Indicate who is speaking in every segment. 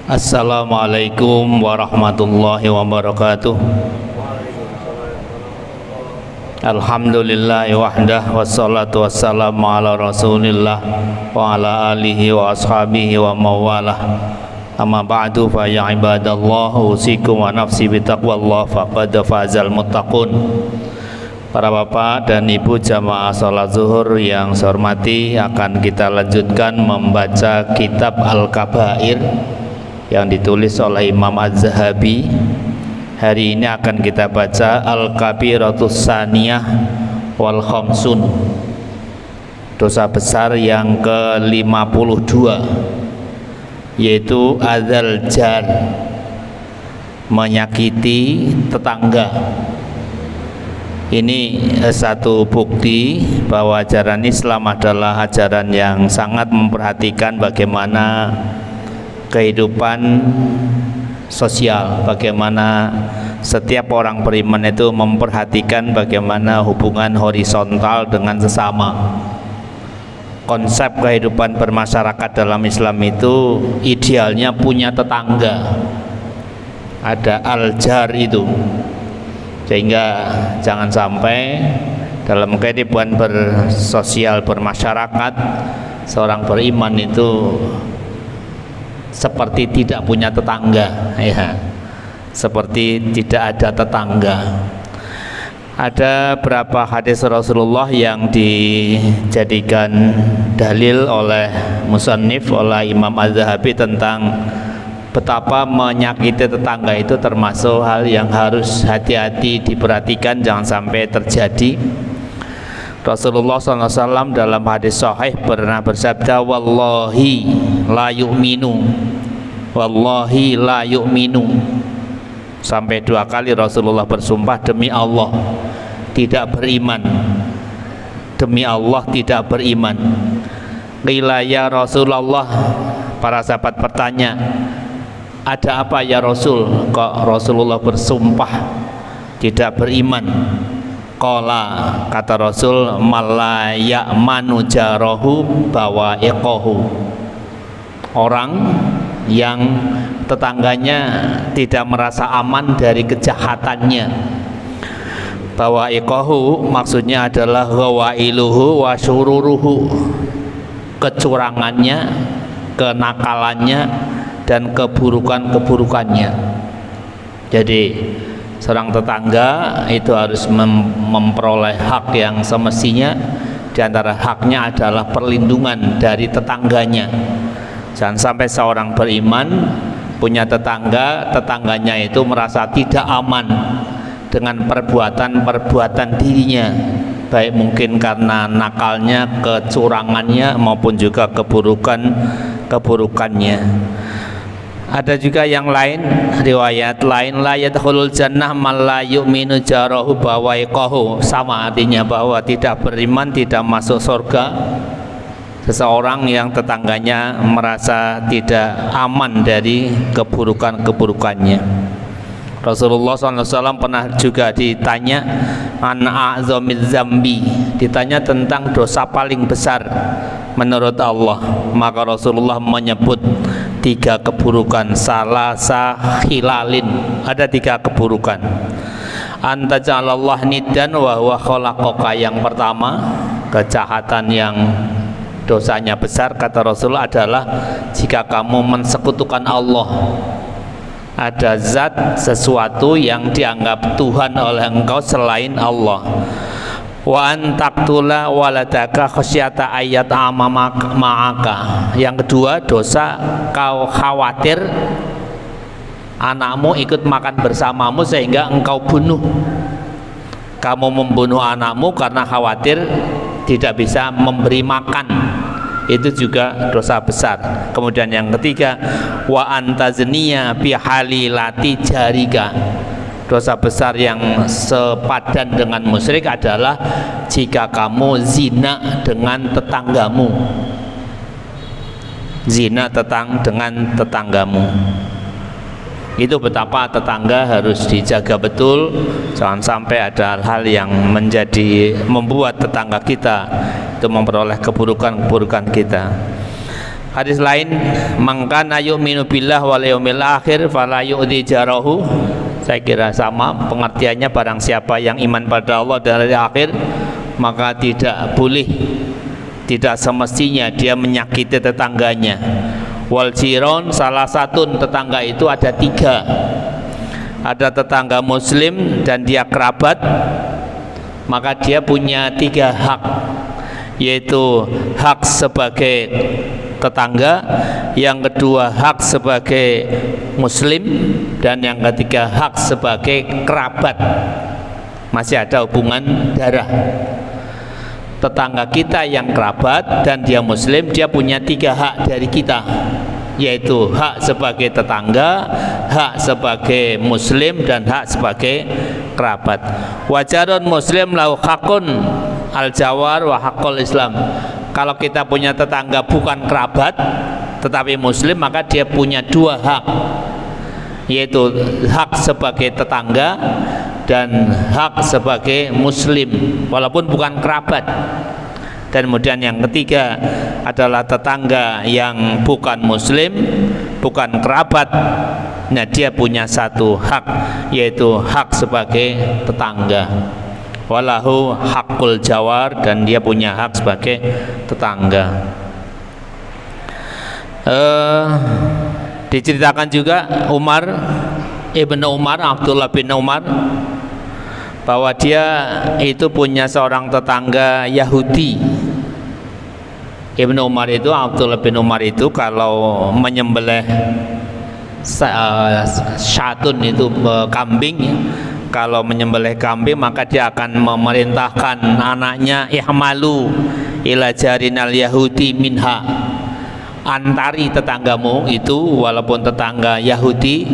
Speaker 1: Assalamualaikum warahmatullahi wabarakatuh. Alhamdulillah wahdah wassalatu wassalamu ala rasulillah wa ala alihi wa ashabihi wa mawalah. Amma ba'du fa ya ibadallah usikum wa nafsi bitaqwallah faqad fazal muttaqun. Para bapak dan ibu jamaah salat zuhur yang saya hormati, akan kita lanjutkan membaca kitab Al-Kabair yang ditulis oleh Imam Az-Zahabi. Hari ini akan kita baca Al-Kabiratus Saniyah wal Khamsun, dosa besar yang ke-52, yaitu adzal jar, menyakiti tetangga. Ini satu bukti bahwa ajaran Islam adalah ajaran yang sangat memperhatikan bagaimana kehidupan sosial, bagaimana setiap orang beriman itu memperhatikan bagaimana hubungan horizontal dengan sesama. Konsep kehidupan bermasyarakat dalam Islam itu idealnya punya tetangga, ada al-jar itu, sehingga jangan sampai dalam kehidupan bersosial bermasyarakat seorang beriman itu seperti tidak punya tetangga, ya, seperti tidak ada tetangga. Ada berapa hadis Rasulullah yang dijadikan dalil oleh musannif, oleh Imam Az-Zahabi, tentang betapa menyakiti tetangga itu termasuk hal yang harus hati-hati diperhatikan, jangan sampai terjadi. Rasulullah SAW dalam hadis sahih pernah bersabda, wallahi la yu'minu, wallahi la yu'minu. Sampai 2 kali Rasulullah bersumpah, demi Allah tidak beriman, demi Allah tidak beriman. Qila ya Rasulullah, para sahabat bertanya, ada apa ya Rasul, kok Rasulullah bersumpah tidak beriman? Qala, kata Rasul, malla ya'manu jarahu bawa'iqahu, orang yang tetangganya tidak merasa aman dari kejahatannya. Bawa'iqahu maksudnya adalah ghawailuhu wa syururuhu, kecurangannya, kenakalannya, dan keburukan-keburukannya. Jadi seorang tetangga itu harus memperoleh hak yang semestinya. Di antara haknya adalah perlindungan dari tetangganya. Jangan sampai seorang beriman punya tetangga, tetangganya itu merasa tidak aman dengan perbuatan-perbuatan dirinya, baik mungkin karena nakalnya, kecurangannya, maupun juga keburukannya. Ada juga yang lain, riwayat lain, la yadkhulul jannah man la yu'minu jarahu bawa'iqahu, sama artinya bahwa tidak beriman tidak masuk surga seseorang yang tetangganya merasa tidak aman dari keburukan-keburukannya. Rasulullah SAW pernah juga ditanya an a'zamiz zambi, ditanya tentang dosa paling besar menurut Allah, maka Rasulullah menyebut 3 keburukan, salasa khilalin, ada 3 keburukan. Anta ja'alallah niddan wa huwa khalaqaka, yang pertama kejahatan yang dosanya besar kata Rasulullah adalah jika kamu mensekutukan Allah, ada zat sesuatu yang dianggap Tuhan oleh engkau selain Allah. Wa antaktula waladaka khasyata ayat ma'aka, yang kedua dosa kau khawatir anakmu ikut makan bersamamu sehingga engkau bunuh. Kamu membunuh anakmu karena khawatir tidak bisa memberi makan, itu juga dosa besar. Kemudian yang ketiga, wa antazniya bihalilati jarika, dosa besar yang sepadan dengan musyrik adalah jika kamu zina dengan tetanggamu, zina dengan tetanggamu. Itu betapa tetangga harus dijaga betul, jangan sampai ada hal yang membuat tetangga kita itu memperoleh keburukan-keburukan kita. Hadis lain, mangkana yu'minu billah wal yaumil akhir fala yu'dhi jarahu. Saya kira sama pengertiannya, barang siapa yang iman pada Allah dan hari akhir, maka tidak boleh, tidak semestinya dia menyakiti tetangganya. Wal jiron, salah satu tetangga itu ada 3. Ada tetangga muslim dan dia kerabat, maka dia punya 3 hak, yaitu hak sebagai tetangga, yang kedua hak sebagai muslim, dan yang ketiga hak sebagai kerabat, masih ada hubungan darah. Tetangga kita yang kerabat dan dia muslim, dia punya 3 hak dari kita, yaitu hak sebagai tetangga, hak sebagai muslim, dan hak sebagai kerabat. Wajarun muslim lahu hakun al-jawar wa hakul Islam. Kalau kita punya tetangga bukan kerabat tetapi muslim, maka dia punya 2 hak, yaitu hak sebagai tetangga dan hak sebagai muslim walaupun bukan kerabat. Dan kemudian yang ketiga adalah tetangga yang bukan muslim, bukan kerabat, nah dia punya 1 hak, yaitu hak sebagai tetangga. Walahu hakul jawar, dan dia punya hak sebagai tetangga. Diceritakan juga Abdullah bin Umar, bahwa dia itu punya seorang tetangga Yahudi. Abdullah bin Umar itu kalau menyembelih syatun itu kambing, kalau menyembelih kambing maka dia akan memerintahkan anaknya, ihmalu ila jarinal yahudi minha, antari tetanggamu itu walaupun tetangga Yahudi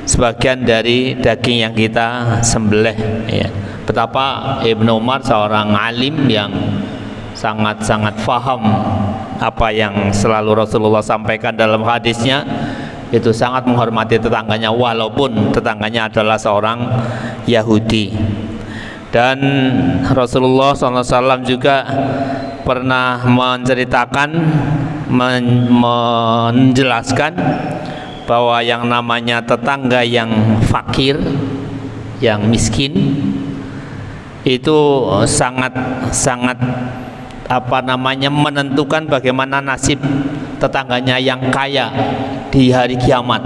Speaker 1: sebagian dari daging yang kita sembelih, ya. Betapa Ibnu Umar seorang alim yang sangat-sangat faham apa yang selalu Rasulullah sampaikan dalam hadisnya, itu sangat menghormati tetangganya walaupun tetangganya adalah seorang Yahudi. Dan Rasulullah SAW juga pernah menceritakan, menjelaskan bahwa yang namanya tetangga yang fakir, yang miskin, itu sangat menentukan bagaimana nasib tetangganya yang kaya di hari kiamat.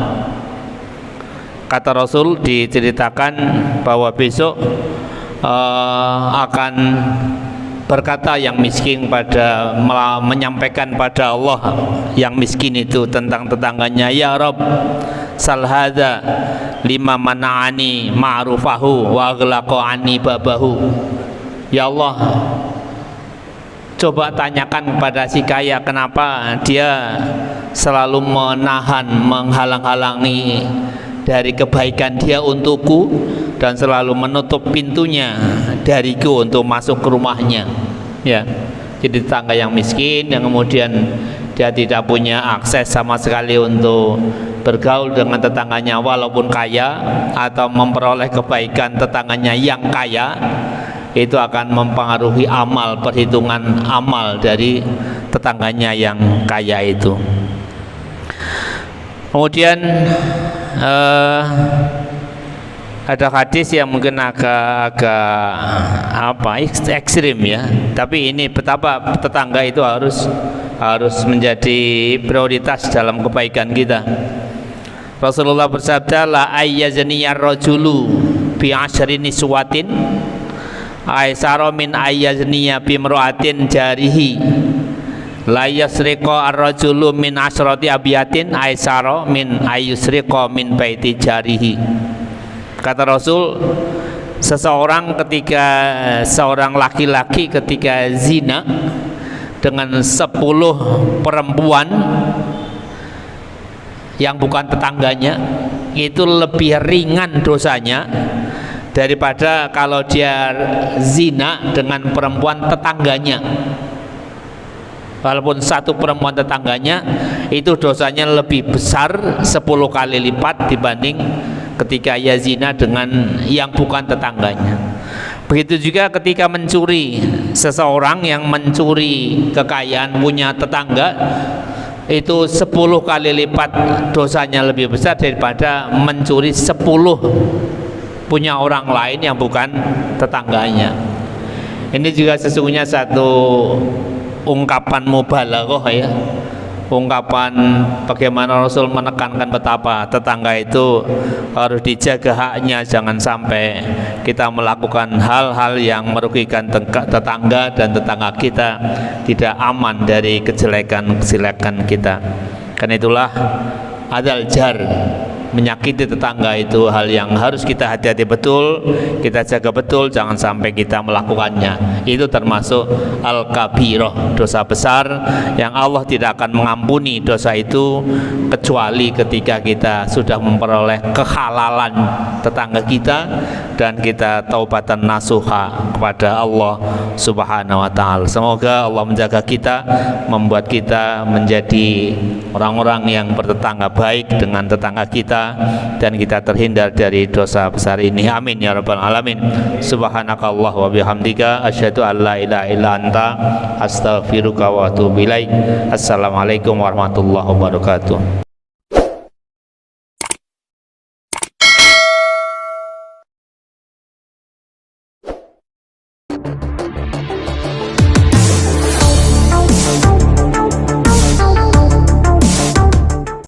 Speaker 1: Kata Rasul, diceritakan bahwa besok akan berkata yang miskin menyampaikan pada Allah yang miskin itu tentang tetangganya, ya Rabb, sal hadza lima mana'ani ma'rufahu wa aghlaqa anni babahu. Ya Allah, coba tanyakan kepada si kaya, kenapa dia selalu menahan, menghalang-halangi dari kebaikan dia untukku dan selalu menutup pintunya dariku untuk masuk ke rumahnya. Ya, jadi tetangga yang miskin yang kemudian dia tidak punya akses sama sekali untuk bergaul dengan tetangganya walaupun kaya, atau memperoleh kebaikan tetangganya yang kaya, itu akan mempengaruhi amal, perhitungan amal dari tetangganya yang kaya itu. Kemudian ada hadis yang mungkin agak ekstrim, ya, tapi ini betapa tetangga itu harus menjadi prioritas dalam kebaikan kita. Rasulullah bersabda, la ayyazniyar rajulu bi asyri niswatin aisara min ayyazniya bi imra'atin jarihi, la yasriqa ar-rajulu min asyrati abiyatin aisara min ayyusriqa min baiti jarihi. Kata Rasul, seorang laki-laki ketika zina dengan 10 perempuan yang bukan tetangganya, itu lebih ringan dosanya daripada kalau dia zina dengan perempuan tetangganya. Walaupun 1 perempuan tetangganya, itu dosanya lebih besar 10 kali lipat dibanding ketika ia zina dengan yang bukan tetangganya. Begitu juga ketika mencuri, seseorang yang mencuri kekayaan punya tetangga itu 10 kali lipat dosanya lebih besar daripada mencuri 10 punya orang lain yang bukan tetangganya. Ini juga sesungguhnya satu ungkapan mubalaghah ya, ungkapan bagaimana Rasul menekankan betapa tetangga itu harus dijaga haknya, jangan sampai kita melakukan hal-hal yang merugikan tetangga dan tetangga kita tidak aman dari kejelekan-kejelekan kita. Karena itulah adal jar, menyakiti tetangga itu hal yang harus kita hati-hati betul, kita jaga betul, jangan sampai kita melakukannya. Itu termasuk al-kabirah, dosa besar yang Allah tidak akan mengampuni dosa itu kecuali ketika kita sudah memperoleh kehalalan tetangga kita dan kita taubatan nasuha kepada Allah Subhanahu wa taala. Semoga Allah menjaga kita, membuat kita menjadi orang-orang yang bertetangga baik dengan tetangga kita, dan kita terhindar dari dosa besar ini. Amin ya rabbal alamin. Subhanakallah wa bihamdika asyhadu an la ilaha illa anta astaghfiruka wa atubu ilaik. Assalamualaikum warahmatullahi wabarakatuh.